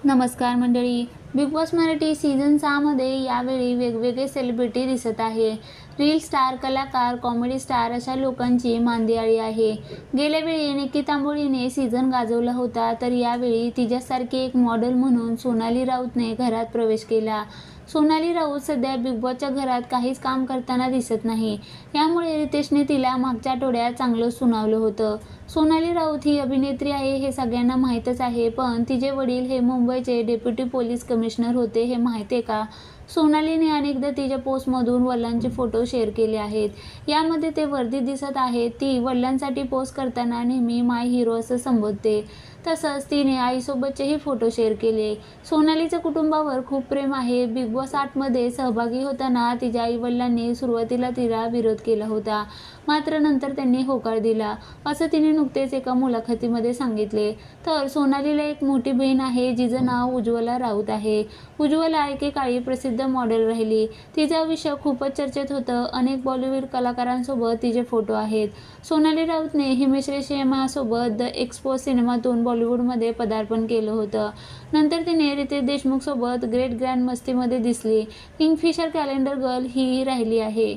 नमस्कार मंडळी. Big boss Marathi season 6मध्ये यावेळी वेगवेगळे सेलिब्रिटी दिसत आहे. रील स्टार, कलाकार, कॉमेडी स्टार अशा लोकांची मांदियाळी आहे. गेल्या वेळी निकी तांबोळीने सीझन गाजवला होता, तर यावेळी तिच्यासारखी एक मॉडेल म्हणून सोनाली राऊतने घरात प्रवेश केला. सोनाली राऊत सध्या बिग बॉसच्या घरात काहीच काम करताना दिसत नाही. यामुळे रितेशने तिला मागच्या आठवड्यात चांगलं सुनावलं होतं. सोनाली राऊत ही अभिनेत्री आहे हे सगळ्यांना माहीतच आहे, पण तिचे वडील हे मुंबईचे डेप्युटी पोलीस कमिशनर होते हे माहिती आहे का? सोनालीने अनेकदा तिच्या पोस्टमधून वडिलांचे फोटो शेअर केले आहेत. यामध्ये ते वर्दीत दिसत आहेत. ती वडिलांसाठी पोस्ट करताना नेहमी माय हिरो असं संबोधते. तसंच तिने आईसोबतचेही फोटो शेअर केले. सोनालीचं कुटुंबावर खूप प्रेम आहे. बिग बॉस 8मध्ये सहभागी होताना तिच्या आईवडिलांनी सुरुवातीला तिला विरोध केला होता, मात्र नंतर त्यांनी होकार दिला, असं तिने नुकतेच एका मुलाखतीमध्ये सांगितले. तर सोनालीला एक मोठी बहीण आहे जिचं नाव उज्ज्वला राऊत आहे. उज्ज्वला एकेकाळी प्रसिद्ध मॉडेल राहिली. तिचं आयुष्य खूपच चर्चेत होतं. अनेक बॉलिवूड कलाकारांसोबत तिचे फोटो आहेत. सोनाली राऊतने हिमेश रेशमियासोबत द एक्सपोज सिनेमातून बॉलिवूडमध्ये पदार्पण केलं होतं. नंतर तिने रितेश देशमुखसोबत ग्रेट ग्रँड मस्तीमध्ये दिसली. किंगफिशर, कॅलेंडर गर्ल ही राहिली आहे.